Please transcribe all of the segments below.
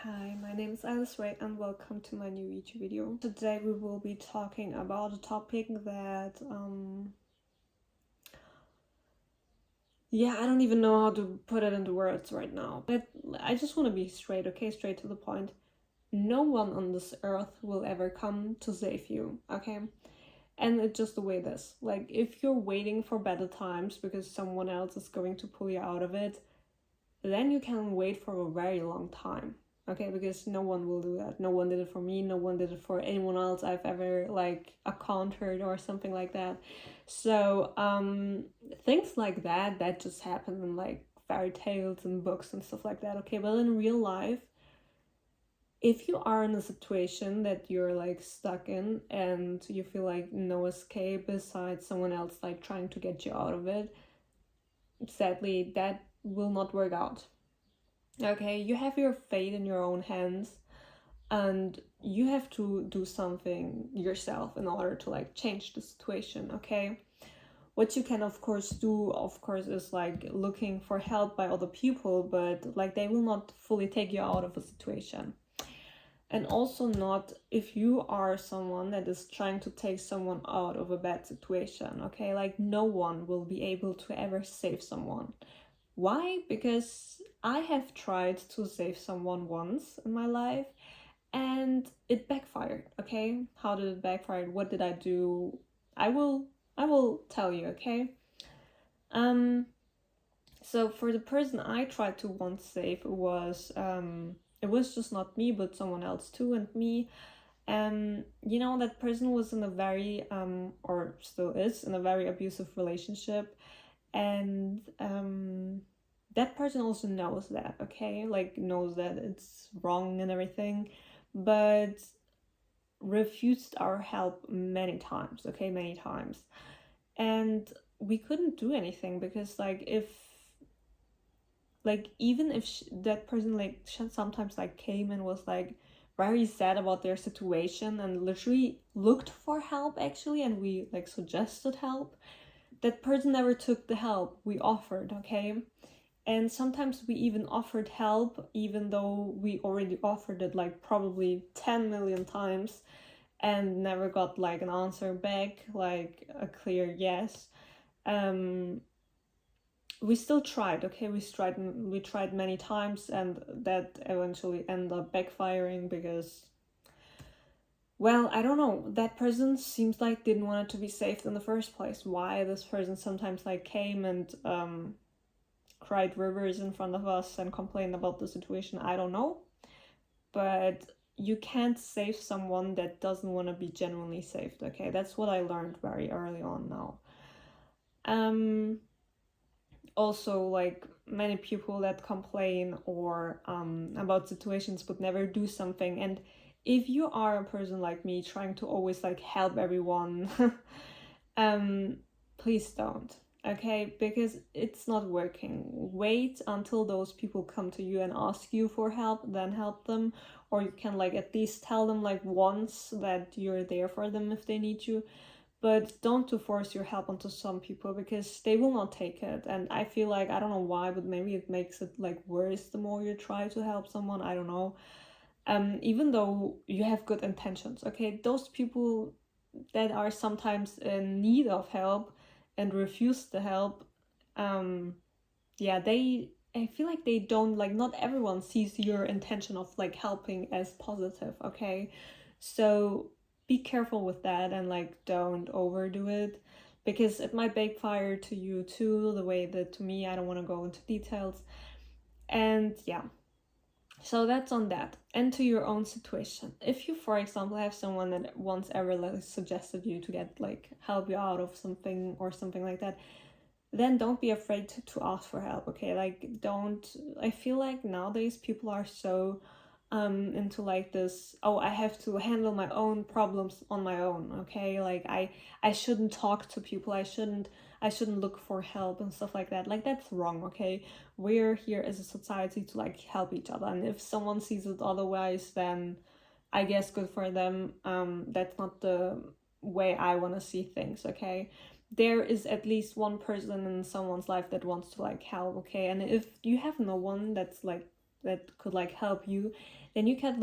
Hi, my name is Ayliz Ray and welcome to my new YouTube video. Today we will be talking about a topic that, I don't even know how to put it into words right now. But I just want to be straight, okay? Straight to the point. No one on this earth will ever come to save you, okay? And it's just the way it is. Like, if you're waiting for better times because someone else is going to pull you out of it, then you can wait for a very long time. Okay, because no one will do that. No one did it for me. No one did it for anyone else I've ever encountered or something like that. So things like that just happen in like fairy tales and books and stuff like that. Okay, but in real life, if you are in a situation that you're like stuck in and you feel like no escape besides someone else like trying to get you out of it, sadly that will not work out. Okay, you have your fate in your own hands and you have to do something yourself in order to like change the situation. Okay, what you can of course do is like looking for help by other people, but like they will not fully take you out of a situation. And also not if you are someone that is trying to take someone out of a bad situation. Okay, like no one will be able to ever save someone. Why? Because I have tried to save someone once in my life and it backfired. Okay, how did it backfire? What did I do? I will tell you. Okay. So for the person I tried to once save, it was just not me but someone else too, and me. You know, that person was in a very or still is in a very abusive relationship, and that person also knows that, okay, like knows that it's wrong and everything, but refused our help many times. Okay, many times. And we couldn't do anything because like if like even if that person like sometimes like came and was like very sad about their situation and literally looked for help actually, and we like suggested help, that person never took the help we offered. Okay, and sometimes we even offered help even though we already offered it like probably 10 million times and never got like an answer back, like a clear yes. We still tried. Okay, we tried many times, and that eventually ended up backfiring because, well, I don't know, that person seems like didn't want it to be saved in the first place. Why this person sometimes like came and cried rivers in front of us and complained about the situation, I don't know. But you can't save someone that doesn't want to be genuinely saved. Okay, that's what I learned very early on now. Also, like many people that complain or about situations but never do something. And if you are a person like me trying to always like help everyone, please don't. Okay, because it's not working. Wait until those people come to you and ask you for help, then help them. Or you can like at least tell them like once that you're there for them if they need you. But don't to force your help onto some people because they will not take it. And I feel like, I don't know why, but maybe it makes it like worse the more you try to help someone. I don't know. Even though you have good intentions, okay, those people that are sometimes in need of help and refuse the help, I feel like they don't, like, not everyone sees your intention of like helping as positive. Okay, so be careful with that and like don't overdo it because it might backfire to you too, the way that to me. I don't want to go into details. And yeah, so that's on that. And to your own situation, if you for example have someone that once ever like suggested you to get like help you out of something or something like that, then don't be afraid to ask for help. Okay, like don't, I feel like nowadays people are so into like this, oh, I have to handle my own problems on my own. Okay, like I shouldn't talk to people, I shouldn't look for help and stuff like that. Like that's wrong. Okay, we're here as a society to like help each other, and if someone sees it otherwise, then I guess good for them. That's not the way I want to see things. Okay, there is at least one person in someone's life that wants to like help. Okay, and if you have no one that's like that could like help you, then you could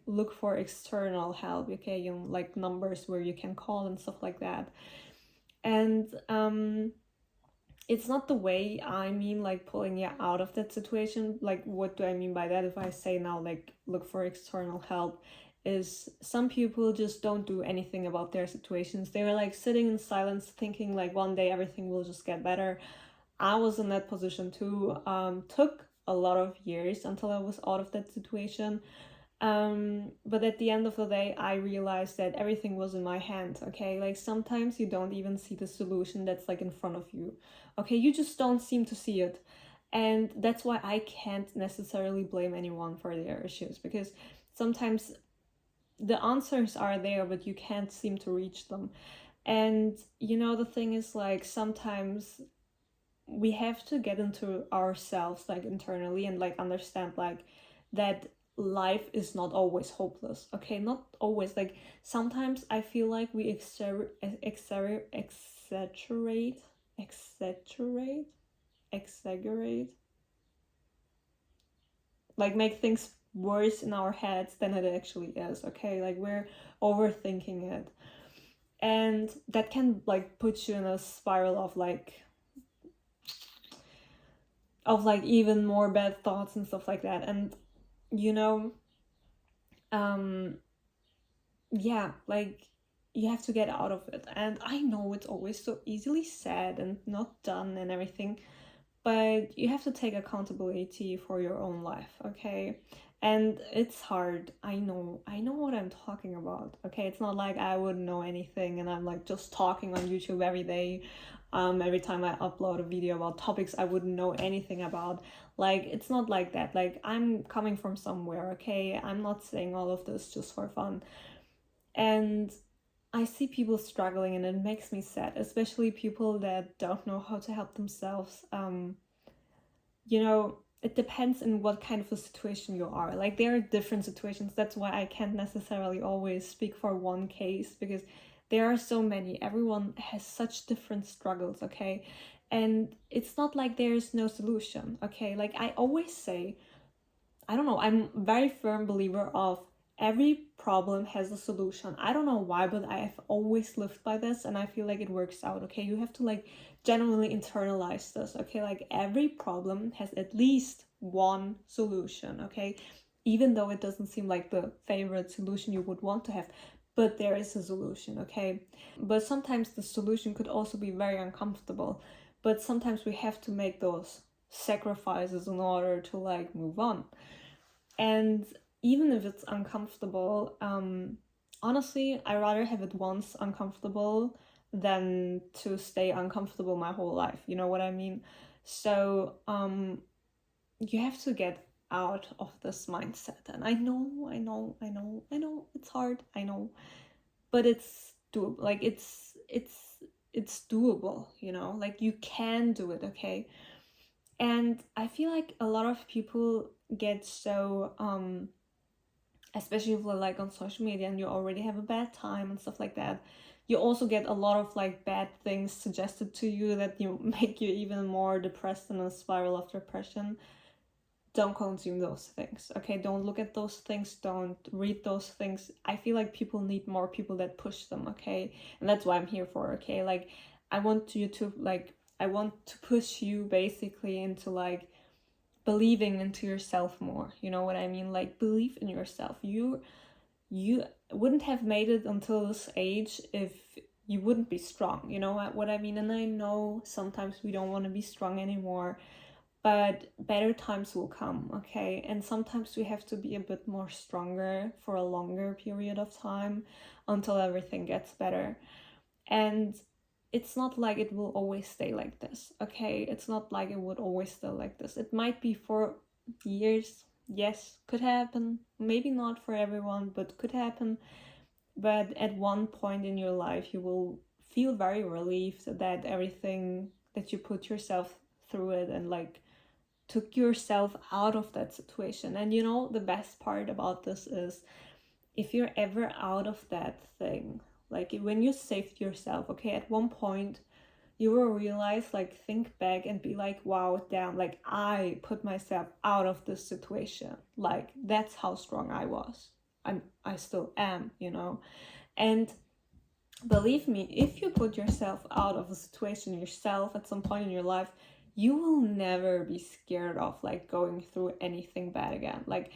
look for external help, okay, you know, like numbers where you can call and stuff like that. And it's not the way I mean like pulling you out of that situation. Like, what do I mean by that? If I say now like look for external help, is some people just don't do anything about their situations. They were like sitting in silence thinking like one day everything will just get better. I was in that position too. Took a lot of years until I was out of that situation. But at the end of the day, I realized that everything was in my hands, okay? Like sometimes you don't even see the solution that's like in front of you, okay? You just don't seem to see it. And that's why I can't necessarily blame anyone for their issues, because sometimes the answers are there, but you can't seem to reach them. And you know, the thing is like sometimes we have to get into ourselves like internally and like understand like that life is not always hopeless, okay? Not always. Like sometimes I feel like we exaggerate, like make things worse in our heads than it actually is, okay? Like we're overthinking it, and that can like put you in a spiral of like even more bad thoughts and stuff like that. And you know, yeah, like you have to get out of it. And I know it's always so easily said and not done and everything, but you have to take accountability for your own life, okay? And it's hard. I know what I'm talking about, okay? It's not like I wouldn't know anything and I'm like just talking on YouTube every day. Every time I upload a video about topics I wouldn't know anything about. Like, it's not like that. Like, I'm coming from somewhere, okay? I'm not saying all of this just for fun. And I see people struggling and it makes me sad, especially people that don't know how to help themselves. You know, it depends on what kind of a situation you are. Like, there are different situations. That's why I can't necessarily always speak for one case, because there are so many. Everyone has such different struggles, okay? And it's not like there's no solution, okay? Like I always say, I don't know, I'm a very firm believer of every problem has a solution. I don't know why, but I've always lived by this and I feel like it works out, okay? You have to like genuinely internalize this, okay? Like every problem has at least one solution, okay? Even though it doesn't seem like the favorite solution you would want to have, but there is a solution, okay? But sometimes the solution could also be very uncomfortable, but sometimes we have to make those sacrifices in order to like move on. And even if it's uncomfortable, honestly, I rather have it once uncomfortable than to stay uncomfortable my whole life. You know what I mean? So you have to get out of this mindset. And I know it's hard, I know, but it's doable. Like it's doable, you know, like you can do it, okay? And I feel like a lot of people get so especially if we're like on social media and you already have a bad time and stuff like that, you also get a lot of like bad things suggested to you that you make you even more depressed and a spiral of depression. Don't consume those things, okay? Don't look at those things, don't read those things. I feel like people need more people that push them, okay? And that's what I'm here for, okay? Like I want to push you basically into like believing into yourself more, you know what I mean? Like believe in yourself. You wouldn't have made it until this age if you wouldn't be strong, you know what I mean? And I know sometimes we don't want to be strong anymore, but better times will come, okay? And sometimes we have to be a bit more stronger for a longer period of time until everything gets better. And it's not like it will always stay like this, okay? It's not like it would always stay like this. It might be for years, yes, could happen. Maybe not for everyone, but could happen. But at one point in your life, you will feel very relieved that everything that you put yourself through it and like took yourself out of that situation. And you know, the best part about this is if you're ever out of that thing, like when you saved yourself, okay, at one point you will realize, like, think back and be like, wow, damn, like, I put myself out of this situation. Like, that's how strong I was. I still am, you know? And believe me, if you put yourself out of a situation yourself at some point in your life, you will never be scared of, like, going through anything bad again. Like,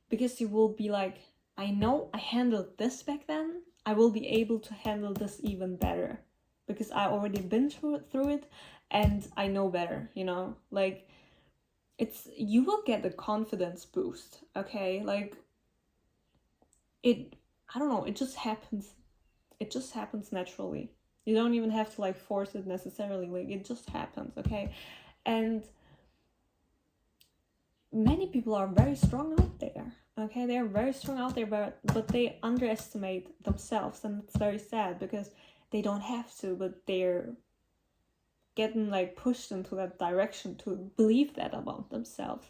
because you will be like, I know I handled this back then, I will be able to handle this even better because I already been through it and I know better, you know? Like, you will get a confidence boost, okay? Like, I don't know, it just happens naturally. You don't even have to, like, force it necessarily. Like, it just happens, okay? And many people are very strong out there, okay? They're very strong out there, but they underestimate themselves, and it's very sad because they don't have to, but they're getting, like, pushed into that direction to believe that about themselves.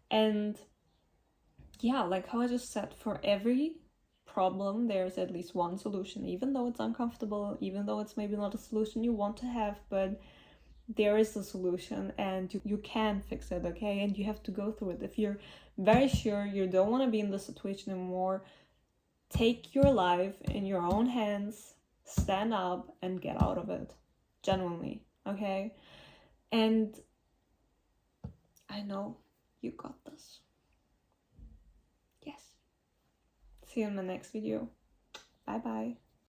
And yeah, like how I just said, for every problem there's at least one solution, even though it's uncomfortable, even though it's maybe not a solution you want to have, but there is a solution and you can fix it, okay? And you have to go through it. If you're very sure you don't want to be in this situation anymore, take your life in your own hands, stand up and get out of it, genuinely, okay? And I know you got this. Yes. See you in the next video. Bye bye.